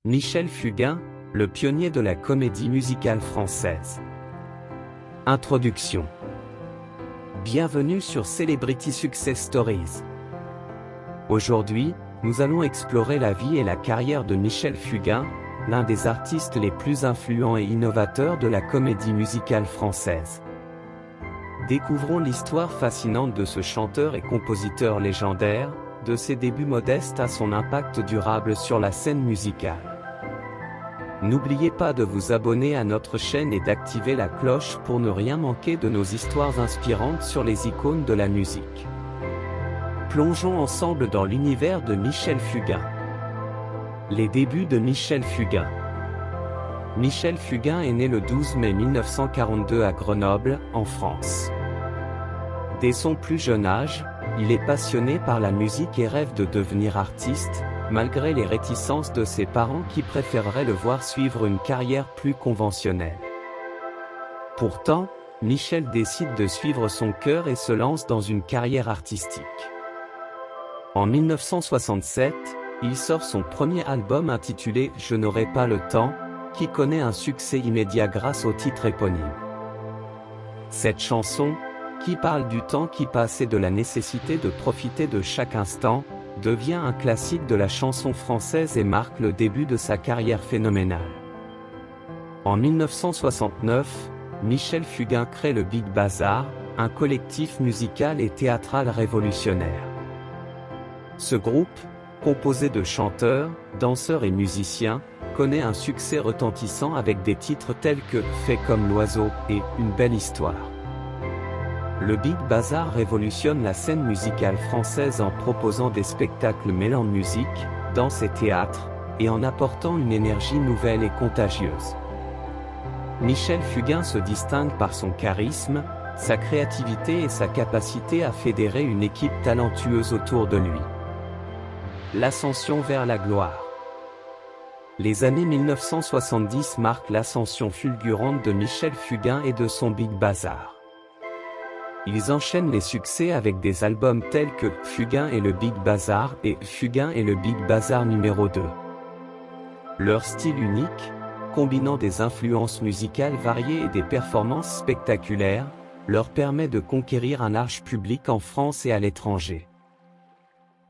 Michel Fugain, le pionnier de la comédie musicale française. Introduction. Bienvenue sur Celebrity Success Stories. Aujourd'hui, nous allons explorer la vie et la carrière de Michel Fugain, l'un des artistes les plus influents et innovateurs de la comédie musicale française. Découvrons l'histoire fascinante de ce chanteur et compositeur légendaire, de ses débuts modestes à son impact durable sur la scène musicale. N'oubliez pas de vous abonner à notre chaîne et d'activer la cloche pour ne rien manquer de nos histoires inspirantes sur les icônes de la musique. Plongeons ensemble dans l'univers de Michel Fugain. Les débuts de Michel Fugain. Michel Fugain est né le 12 mai 1942 à Grenoble, en France. Dès son plus jeune âge, il est passionné par la musique et rêve de devenir artiste, malgré les réticences de ses parents qui préféreraient le voir suivre une carrière plus conventionnelle. Pourtant, Michel décide de suivre son cœur et se lance dans une carrière artistique. En 1967, il sort son premier album intitulé « Je n'aurai pas le temps », qui connaît un succès immédiat grâce au titre éponyme. Cette chanson, qui parle du temps qui passe et de la nécessité de profiter de chaque instant, devient un classique de la chanson française et marque le début de sa carrière phénoménale. En 1969, Michel Fugain crée le Big Bazar, un collectif musical et théâtral révolutionnaire. Ce groupe, composé de chanteurs, danseurs et musiciens, connaît un succès retentissant avec des titres tels que « Fait comme l'oiseau » et « Une belle histoire ». Le Big Bazar révolutionne la scène musicale française en proposant des spectacles mêlant musique, danse et théâtre, et en apportant une énergie nouvelle et contagieuse. Michel Fugain se distingue par son charisme, sa créativité et sa capacité à fédérer une équipe talentueuse autour de lui. L'ascension vers la gloire. Les années 1970 marquent l'ascension fulgurante de Michel Fugain et de son Big Bazar. Ils enchaînent les succès avec des albums tels que « Fugain et le Big Bazar » et « Fugain et le Big Bazar numéro 2 ». Leur style unique, combinant des influences musicales variées et des performances spectaculaires, leur permet de conquérir un large public en France et à l'étranger.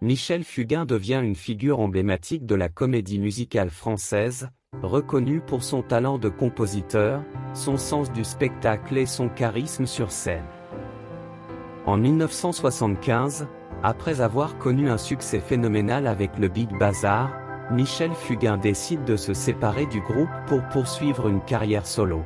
Michel Fugain devient une figure emblématique de la comédie musicale française, reconnu pour son talent de compositeur, son sens du spectacle et son charisme sur scène. En 1975, après avoir connu un succès phénoménal avec le Big Bazar, Michel Fugain décide de se séparer du groupe pour poursuivre une carrière solo.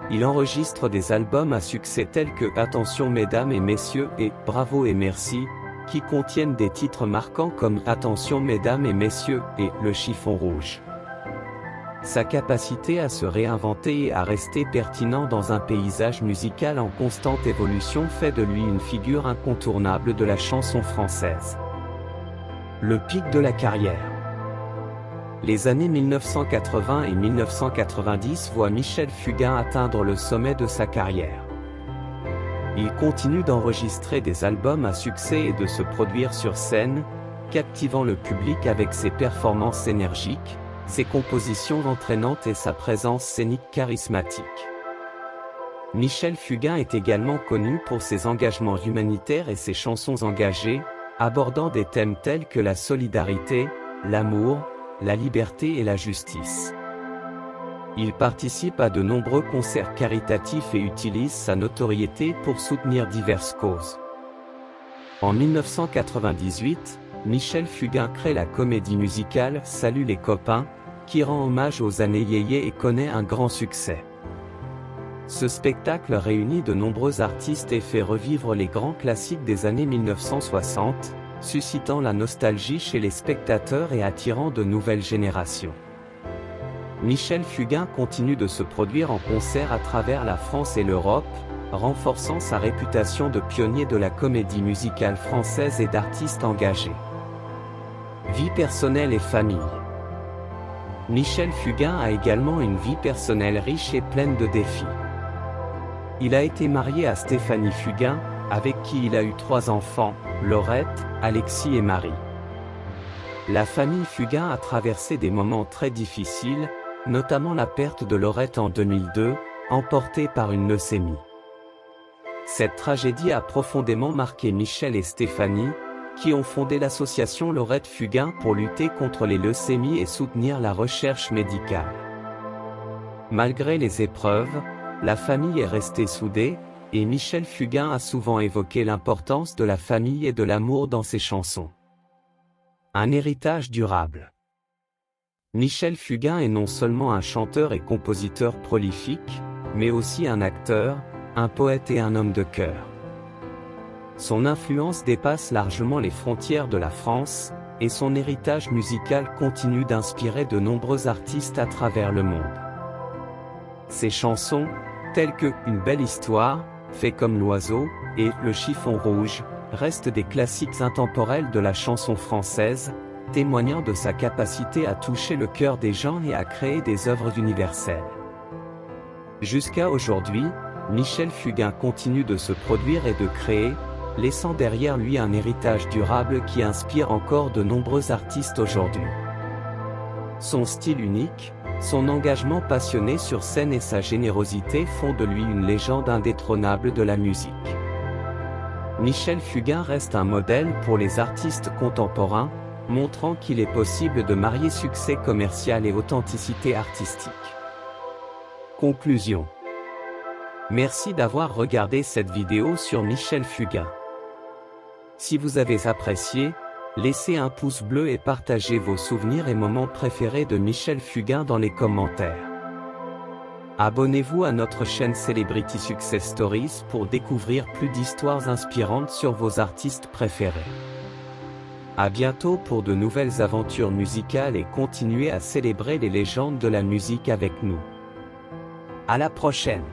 Il enregistre des albums à succès tels que « Attention mesdames et messieurs » et « Bravo et merci », qui contiennent des titres marquants comme « Attention mesdames et messieurs » et « Le chiffon rouge ». Sa capacité à se réinventer et à rester pertinent dans un paysage musical en constante évolution fait de lui une figure incontournable de la chanson française. Le pic de la carrière. Les années 1980 et 1990 voient Michel Fugain atteindre le sommet de sa carrière. Il continue d'enregistrer des albums à succès et de se produire sur scène, captivant le public avec ses performances énergiques, ses compositions entraînantes et sa présence scénique charismatique. Michel Fugain est également connu pour ses engagements humanitaires et ses chansons engagées, abordant des thèmes tels que la solidarité, l'amour, la liberté et la justice. Il participe à de nombreux concerts caritatifs et utilise sa notoriété pour soutenir diverses causes. En 1998, Michel Fugain crée la comédie musicale « Salut les copains », qui rend hommage aux années yéyé et connaît un grand succès. Ce spectacle réunit de nombreux artistes et fait revivre les grands classiques des années 1960, suscitant la nostalgie chez les spectateurs et attirant de nouvelles générations. Michel Fugain continue de se produire en concert à travers la France et l'Europe, renforçant sa réputation de pionnier de la comédie musicale française et d'artiste engagé. Vie personnelle et famille. Michel Fugain a également une vie personnelle riche et pleine de défis. Il a été marié à Stéphanie Fugain, avec qui il a eu 3 enfants, Laurette, Alexis et Marie. La famille Fugain a traversé des moments très difficiles, notamment la perte de Laurette en 2002, emportée par une leucémie. Cette tragédie a profondément marqué Michel et Stéphanie, qui ont fondé l'association Laurette Fugain pour lutter contre les leucémies et soutenir la recherche médicale. Malgré les épreuves, la famille est restée soudée, et Michel Fugain a souvent évoqué l'importance de la famille et de l'amour dans ses chansons. Un héritage durable. Michel Fugain est non seulement un chanteur et compositeur prolifique, mais aussi un acteur, un poète et un homme de cœur. Son influence dépasse largement les frontières de la France, et son héritage musical continue d'inspirer de nombreux artistes à travers le monde. Ses chansons, telles que « Une belle histoire », « Fait comme l'oiseau » et « Le chiffon rouge », restent des classiques intemporels de la chanson française, témoignant de sa capacité à toucher le cœur des gens et à créer des œuvres universelles. Jusqu'à aujourd'hui, Michel Fugain continue de se produire et de créer, laissant derrière lui un héritage durable qui inspire encore de nombreux artistes aujourd'hui. Son style unique, son engagement passionné sur scène et sa générosité font de lui une légende indétrônable de la musique. Michel Fugain reste un modèle pour les artistes contemporains, montrant qu'il est possible de marier succès commercial et authenticité artistique. Conclusion. Merci d'avoir regardé cette vidéo sur Michel Fugain. Si vous avez apprécié, laissez un pouce bleu et partagez vos souvenirs et moments préférés de Michel Fugain dans les commentaires. Abonnez-vous à notre chaîne Celebrity Success Stories pour découvrir plus d'histoires inspirantes sur vos artistes préférés. À bientôt pour de nouvelles aventures musicales et continuez à célébrer les légendes de la musique avec nous. À la prochaine!